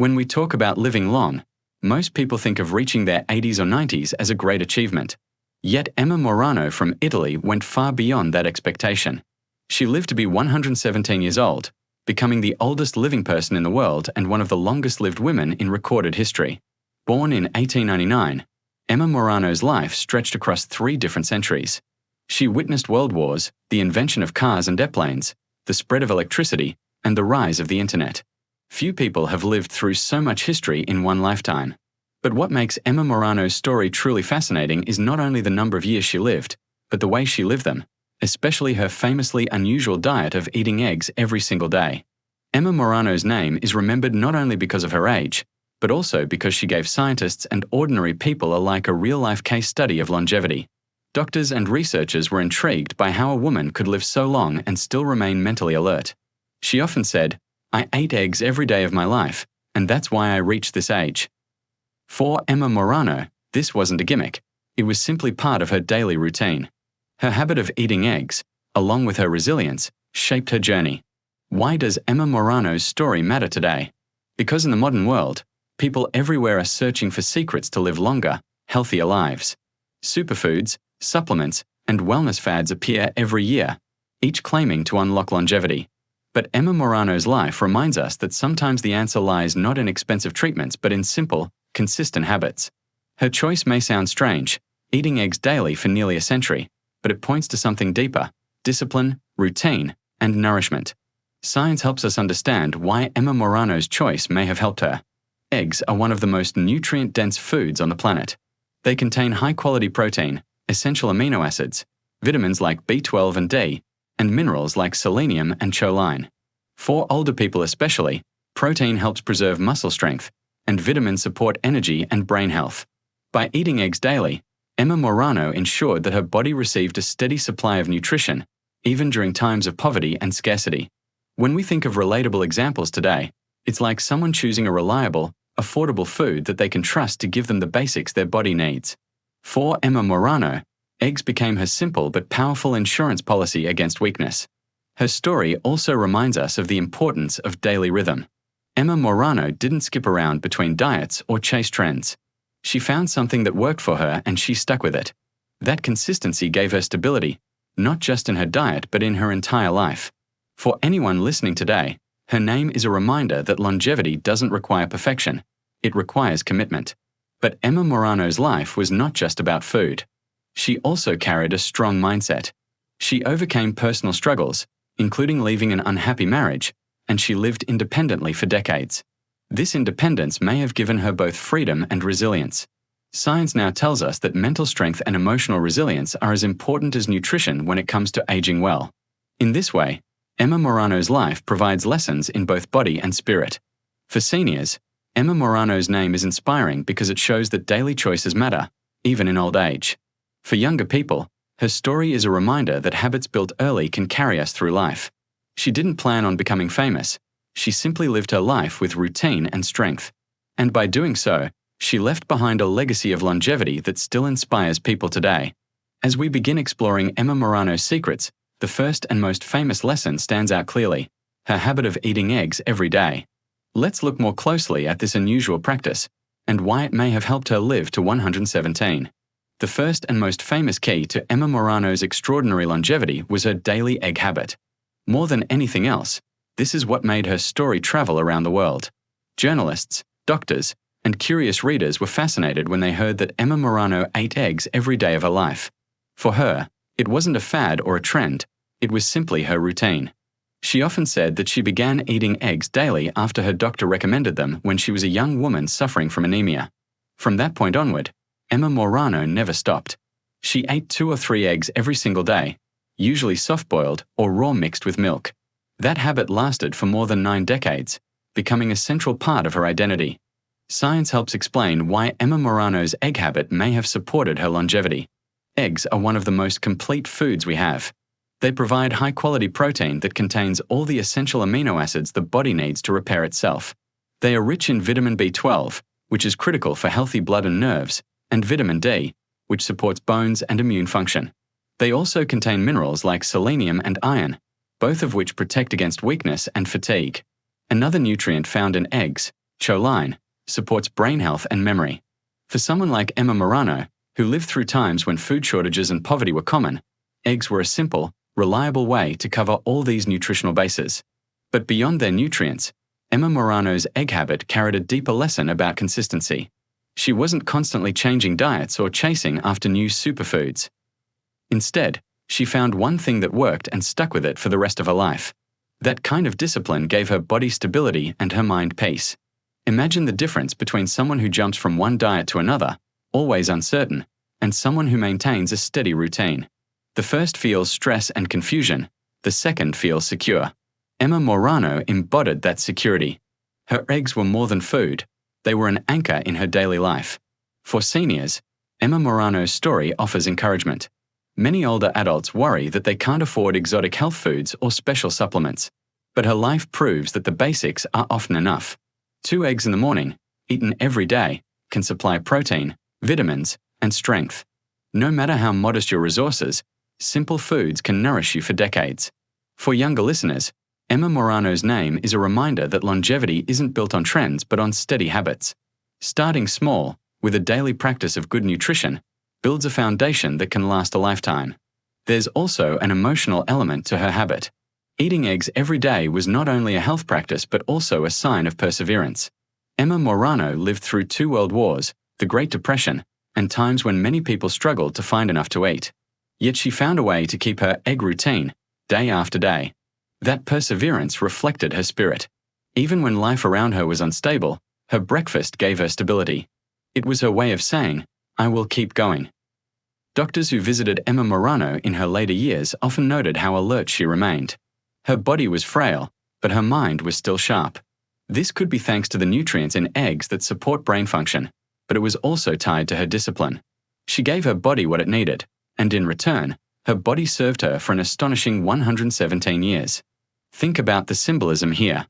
When we talk about living long, most people think of reaching their 80s or 90s as a great achievement. Yet Emma Morano from Italy went far beyond that expectation. She lived to be 117 years old, becoming the oldest living person in the world and one of the longest-lived women in recorded history. Born in 1899, Emma Morano's life stretched across 3 different centuries. She witnessed world wars, the invention of cars and airplanes, the spread of electricity, and the rise of the internet. Few people have lived through so much history in one lifetime. But what makes Emma Morano's story truly fascinating is not only the number of years she lived, but the way she lived them, especially her famously unusual diet of eating eggs every single day. Emma Morano's name is remembered not only because of her age, but also because she gave scientists and ordinary people alike a real-life case study of longevity. Doctors and researchers were intrigued by how a woman could live so long and still remain mentally alert. She often said, "I ate eggs every day of my life, and that's why I reached this age." For Emma Morano, this wasn't a gimmick. It was simply part of her daily routine. Her habit of eating eggs, along with her resilience, shaped her journey. Why does Emma Morano's story matter today? Because in the modern world, people everywhere are searching for secrets to live longer, healthier lives. Superfoods, supplements, and wellness fads appear every year, each claiming to unlock longevity. But Emma Morano's life reminds us that sometimes the answer lies not in expensive treatments but in simple, consistent habits. Her choice may sound strange, eating eggs daily for nearly a century, but it points to something deeper: discipline, routine, and nourishment. Science helps us understand why Emma Morano's choice may have helped her. Eggs are one of the most nutrient-dense foods on the planet. They contain high-quality protein, essential amino acids, vitamins like B12 and D, and minerals like selenium and choline. For older people especially, protein helps preserve muscle strength, and vitamins support energy and brain health. By eating eggs daily, Emma Morano ensured that her body received a steady supply of nutrition, even during times of poverty and scarcity. When we think of relatable examples today, it's like someone choosing a reliable, affordable food that they can trust to give them the basics their body needs. For Emma Morano, eggs became her simple but powerful insurance policy against weakness. Her story also reminds us of the importance of daily rhythm. Emma Morano didn't skip around between diets or chase trends. She found something that worked for her and she stuck with it. That consistency gave her stability, not just in her diet but in her entire life. For anyone listening today, her name is a reminder that longevity doesn't require perfection, it requires commitment. But Emma Morano's life was not just about food. She also carried a strong mindset. She overcame personal struggles, including leaving an unhappy marriage, and she lived independently for decades. This independence may have given her both freedom and resilience. Science now tells us that mental strength and emotional resilience are as important as nutrition when it comes to aging well. In this way, Emma Morano's life provides lessons in both body and spirit. For seniors, Emma Morano's name is inspiring because it shows that daily choices matter, even in old age. For younger people, her story is a reminder that habits built early can carry us through life. She didn't plan on becoming famous. She simply lived her life with routine and strength. And by doing so, she left behind a legacy of longevity that still inspires people today. As we begin exploring Emma Morano's secrets, the first and most famous lesson stands out clearly: her habit of eating eggs every day. Let's look more closely at this unusual practice and why it may have helped her live to 117. The first and most famous key to Emma Morano's extraordinary longevity was her daily egg habit. More than anything else, this is what made her story travel around the world. Journalists, doctors, and curious readers were fascinated when they heard that Emma Morano ate eggs every day of her life. For her, it wasn't a fad or a trend, it was simply her routine. She often said that she began eating eggs daily after her doctor recommended them when she was a young woman suffering from anemia. From that point onward, Emma Morano never stopped. She ate 2 or 3 eggs every single day, usually soft-boiled or raw mixed with milk. That habit lasted for more than 9 decades, becoming a central part of her identity. Science helps explain why Emma Morano's egg habit may have supported her longevity. Eggs are one of the most complete foods we have. They provide high-quality protein that contains all the essential amino acids the body needs to repair itself. They are rich in vitamin B12, which is critical for healthy blood and nerves, and vitamin D, which supports bones and immune function. They also contain minerals like selenium and iron, both of which protect against weakness and fatigue. Another nutrient found in eggs, choline, supports brain health and memory. For someone like Emma Morano, who lived through times when food shortages and poverty were common, eggs were a simple, reliable way to cover all these nutritional bases. But beyond their nutrients, Emma Morano's egg habit carried a deeper lesson about consistency. She wasn't constantly changing diets or chasing after new superfoods. Instead, she found one thing that worked and stuck with it for the rest of her life. That kind of discipline gave her body stability and her mind peace. Imagine the difference between someone who jumps from one diet to another, always uncertain, and someone who maintains a steady routine. The first feels stress and confusion, the second feels secure. Emma Morano embodied that security. Her eggs were more than food, they were an anchor in her daily life. For seniors, Emma Morano's story offers encouragement. Many older adults worry that they can't afford exotic health foods or special supplements, but her life proves that the basics are often enough. 2 eggs in the morning, eaten every day, can supply protein, vitamins, and strength. No matter how modest your resources, simple foods can nourish you for decades. For younger listeners, Emma Morano's name is a reminder that longevity isn't built on trends but on steady habits. Starting small, with a daily practice of good nutrition, builds a foundation that can last a lifetime. There's also an emotional element to her habit. Eating eggs every day was not only a health practice but also a sign of perseverance. Emma Morano lived through 2 world wars, the Great Depression, and times when many people struggled to find enough to eat. Yet she found a way to keep her egg routine, day after day. That perseverance reflected her spirit. Even when life around her was unstable, her breakfast gave her stability. It was her way of saying, "I will keep going." Doctors who visited Emma Morano in her later years often noted how alert she remained. Her body was frail, but her mind was still sharp. This could be thanks to the nutrients in eggs that support brain function, but it was also tied to her discipline. She gave her body what it needed, and in return, her body served her for an astonishing 117 years. Think about the symbolism here.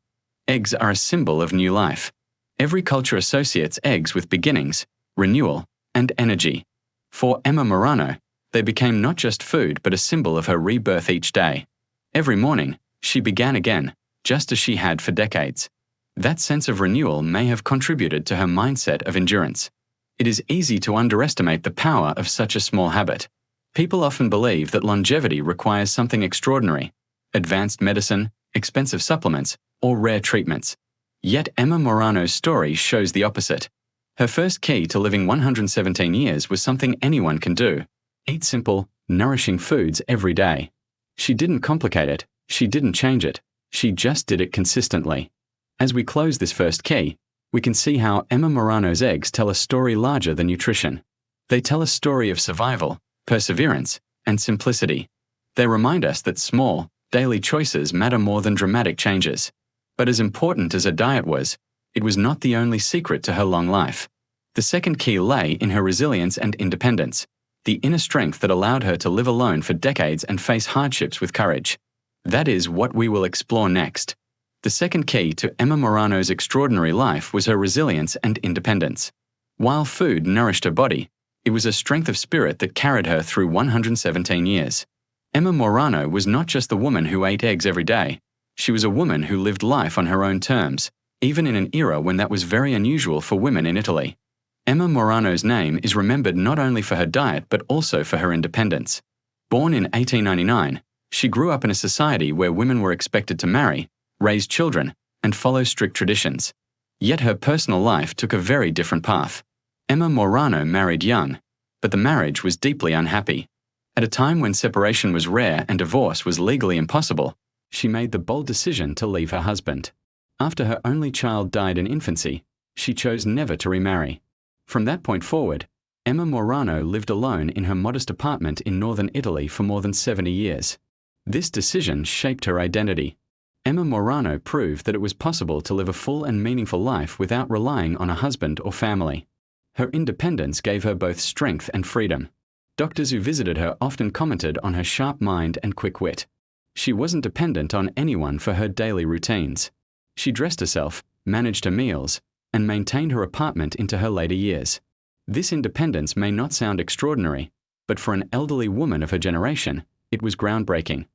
Eggs are a symbol of new life. Every culture associates eggs with beginnings, renewal, and energy. For Emma Morano, they became not just food but a symbol of her rebirth each day. Every morning, she began again, just as she had for decades. That sense of renewal may have contributed to her mindset of endurance. It is easy to underestimate the power of such a small habit. People often believe that longevity requires something extraordinary: advanced medicine, expensive supplements, or rare treatments. Yet Emma Morano's story shows the opposite. Her first key to living 117 years was something anyone can do: eat simple, nourishing foods every day. She didn't complicate it, she didn't change it, she just did it consistently. As we close this first key, we can see how Emma Morano's eggs tell a story larger than nutrition. They tell a story of survival, perseverance, and simplicity. They remind us that small, daily choices matter more than dramatic changes. But as important as her diet was, it was not the only secret to her long life. The second key lay in her resilience and independence, the inner strength that allowed her to live alone for decades and face hardships with courage. That is what we will explore next. The second key to Emma Morano's extraordinary life was her resilience and independence. While food nourished her body, it was a strength of spirit that carried her through 117 years. Emma Morano was not just the woman who ate eggs every day. She was a woman who lived life on her own terms, even in an era when that was very unusual for women in Italy. Emma Morano's name is remembered not only for her diet but also for her independence. Born in 1899, she grew up in a society where women were expected to marry, raise children, and follow strict traditions. Yet her personal life took a very different path. Emma Morano married young, but the marriage was deeply unhappy. At a time when separation was rare and divorce was legally impossible, she made the bold decision to leave her husband. After her only child died in infancy, she chose never to remarry. From that point forward, Emma Morano lived alone in her modest apartment in northern Italy for more than 70 years. This decision shaped her identity. Emma Morano proved that it was possible to live a full and meaningful life without relying on a husband or family. Her independence gave her both strength and freedom. Doctors who visited her often commented on her sharp mind and quick wit. She wasn't dependent on anyone for her daily routines. She dressed herself, managed her meals, and maintained her apartment into her later years. This independence may not sound extraordinary, but for an elderly woman of her generation, it was groundbreaking.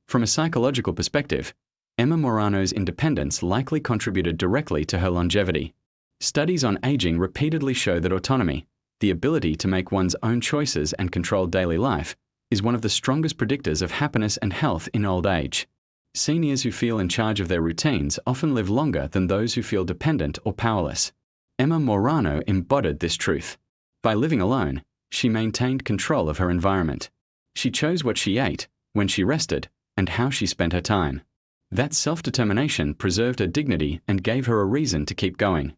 From a psychological perspective, Emma Morano's independence likely contributed directly to her longevity. Studies on aging repeatedly show that autonomy, the ability to make one's own choices and control daily life, is one of the strongest predictors of happiness and health in old age. Seniors who feel in charge of their routines often live longer than those who feel dependent or powerless. Emma Morano embodied this truth. By living alone, she maintained control of her environment. She chose what she ate, when she rested, and how she spent her time. That self-determination preserved her dignity and gave her a reason to keep going.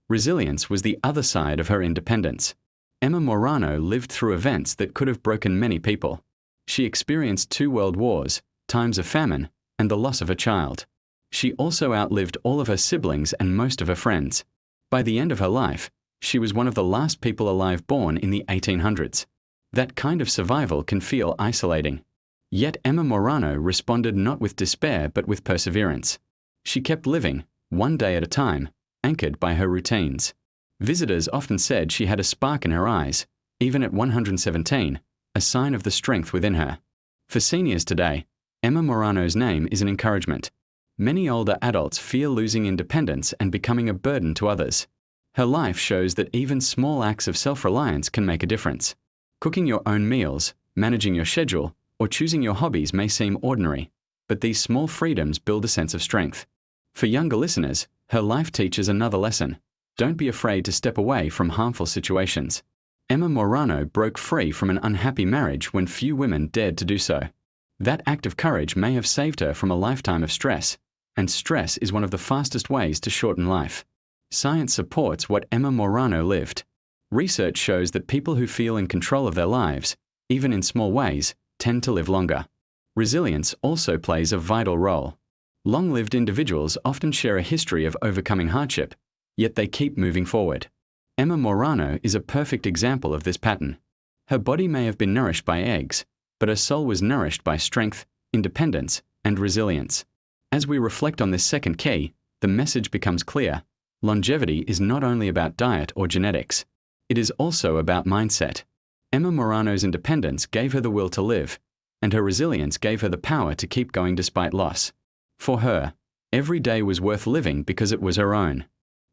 Resilience was the other side of her independence. Emma Morano lived through events that could have broken many people. She experienced 2 world wars, times of famine, and the loss of a child. She also outlived all of her siblings and most of her friends. By the end of her life, she was one of the last people alive born in the 1800s. That kind of survival can feel isolating. Yet Emma Morano responded not with despair but with perseverance. She kept living, one day at a time, anchored by her routines. Visitors often said she had a spark in her eyes, even at 117, a sign of the strength within her. For seniors today, Emma Morano's name is an encouragement. Many older adults fear losing independence and becoming a burden to others. Her life shows that even small acts of self-reliance can make a difference. Cooking your own meals, managing your schedule, or choosing your hobbies may seem ordinary, but these small freedoms build a sense of strength. For younger listeners, her life teaches another lesson. Don't be afraid to step away from harmful situations. Emma Morano broke free from an unhappy marriage when few women dared to do so. That act of courage may have saved her from a lifetime of stress, and stress is one of the fastest ways to shorten life. Science supports what Emma Morano lived. Research shows that people who feel in control of their lives, even in small ways, tend to live longer. Resilience also plays a vital role. Long-lived individuals often share a history of overcoming hardship, yet they keep moving forward. Emma Morano is a perfect example of this pattern. Her body may have been nourished by eggs, but her soul was nourished by strength, independence, and resilience. As we reflect on this second key, the message becomes clear. Longevity is not only about diet or genetics. It is also about mindset. Emma Morano's independence gave her the will to live, and her resilience gave her the power to keep going despite loss. For her, every day was worth living because it was her own.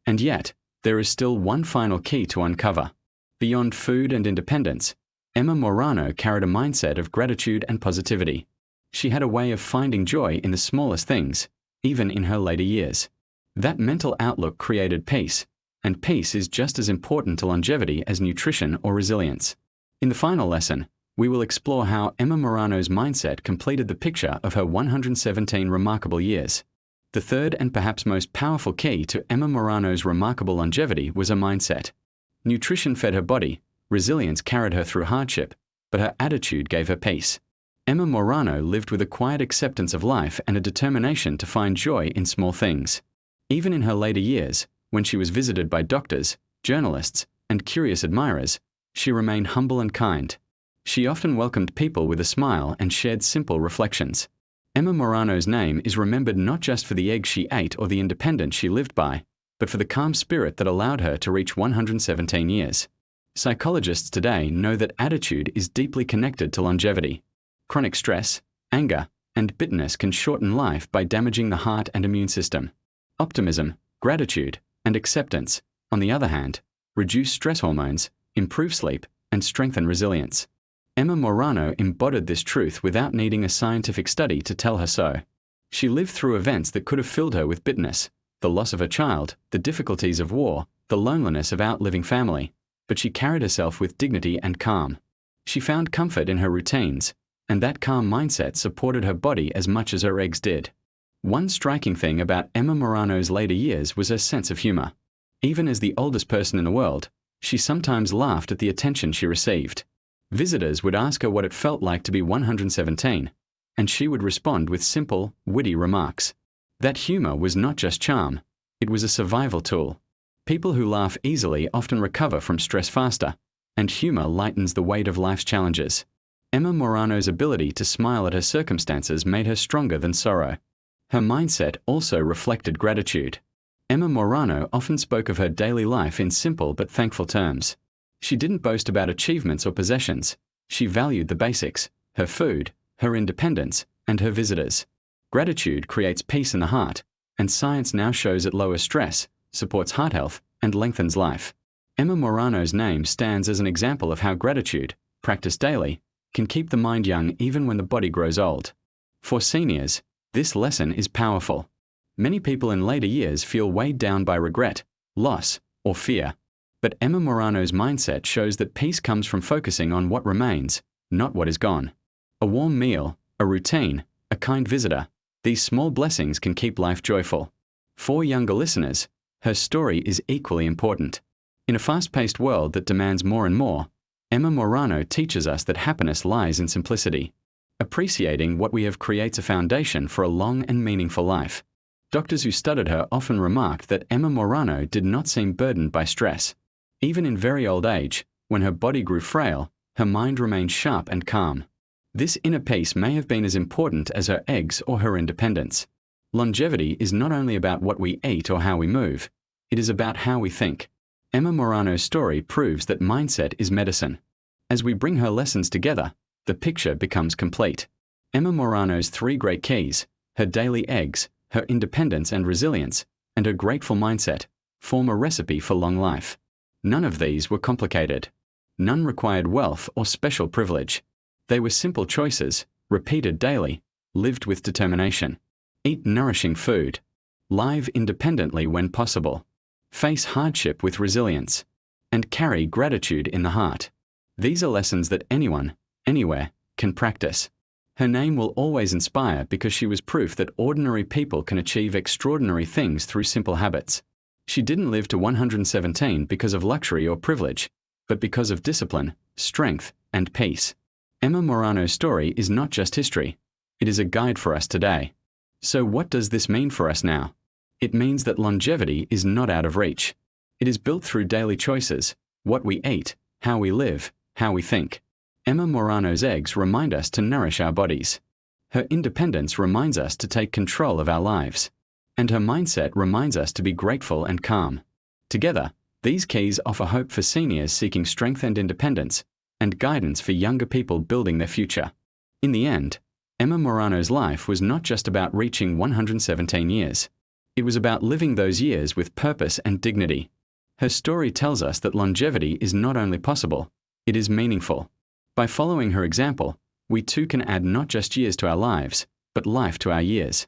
And yet, there is still one final key to uncover. Beyond food and independence, Emma Morano carried a mindset of gratitude and positivity. She had a way of finding joy in the smallest things, even in her later years. That mental outlook created peace, and peace is just as important to longevity as nutrition or resilience. In the final lesson, we will explore how Emma Morano's mindset completed the picture of her 117 remarkable years. The third and perhaps most powerful key to Emma Morano's remarkable longevity was her mindset. Nutrition fed her body, resilience carried her through hardship, but her attitude gave her peace. Emma Morano lived with a quiet acceptance of life and a determination to find joy in small things. Even in her later years, when she was visited by doctors, journalists, and curious admirers, she remained humble and kind. She often welcomed people with a smile and shared simple reflections. Emma Morano's name is remembered not just for the eggs she ate or the independence she lived by, but for the calm spirit that allowed her to reach 117 years. Psychologists today know that attitude is deeply connected to longevity. Chronic stress, anger, and bitterness can shorten life by damaging the heart and immune system. Optimism, gratitude, and acceptance, on the other hand, reduce stress hormones, improve sleep, and strengthen resilience. Emma Morano embodied this truth without needing a scientific study to tell her so. She lived through events that could have filled her with bitterness, the loss of a child, the difficulties of war, the loneliness of outliving family, but she carried herself with dignity and calm. She found comfort in her routines, and that calm mindset supported her body as much as her eggs did. One striking thing about Emma Morano's later years was her sense of humor. Even as the oldest person in the world, she sometimes laughed at the attention she received. Visitors would ask her what it felt like to be 117, and she would respond with simple, witty remarks. That humor was not just charm, it was a survival tool. People who laugh easily often recover from stress faster, and humor lightens the weight of life's challenges. Emma Morano's ability to smile at her circumstances made her stronger than sorrow. Her mindset also reflected gratitude. Emma Morano often spoke of her daily life in simple but thankful terms. She didn't boast about achievements or possessions. She valued the basics, her food, her independence, and her visitors. Gratitude creates peace in the heart, and science now shows it lowers stress, supports heart health, and lengthens life. Emma Morano's name stands as an example of how gratitude, practiced daily, can keep the mind young even when the body grows old. For seniors, this lesson is powerful. Many people in later years feel weighed down by regret, loss, or fear. But Emma Morano's mindset shows that peace comes from focusing on what remains, not what is gone. A warm meal, a routine, a kind visitor, these small blessings can keep life joyful. For younger listeners, her story is equally important. In a fast-paced world that demands more and more, Emma Morano teaches us that happiness lies in simplicity. Appreciating what we have creates a foundation for a long and meaningful life. Doctors who studied her often remarked that Emma Morano did not seem burdened by stress. Even in very old age, when her body grew frail, her mind remained sharp and calm. This inner peace may have been as important as her eggs or her independence. Longevity is not only about what we eat or how we move, it is about how we think. Emma Morano's story proves that mindset is medicine. As we bring her lessons together, the picture becomes complete. Emma Morano's 3 great keys, her daily eggs, her independence and resilience, and her grateful mindset, form a recipe for long life. None of these were complicated. None required wealth or special privilege. They were simple choices, repeated daily, lived with determination. Eat nourishing food. Live independently when possible. Face hardship with resilience. And carry gratitude in the heart. These are lessons that anyone, anywhere, can practice. Her name will always inspire because she was proof that ordinary people can achieve extraordinary things through simple habits. She didn't live to 117 because of luxury or privilege, but because of discipline, strength, and peace. Emma Morano's story is not just history. It is a guide for us today. So what does this mean for us now? It means that longevity is not out of reach. It is built through daily choices, what we eat, how we live, how we think. Emma Morano's eggs remind us to nourish our bodies. Her independence reminds us to take control of our lives. And her mindset reminds us to be grateful and calm. Together, these keys offer hope for seniors seeking strength and independence, and guidance for younger people building their future. In the end, Emma Morano's life was not just about reaching 117 years. It was about living those years with purpose and dignity. Her story tells us that longevity is not only possible, it is meaningful. By following her example, we too can add not just years to our lives, but life to our years.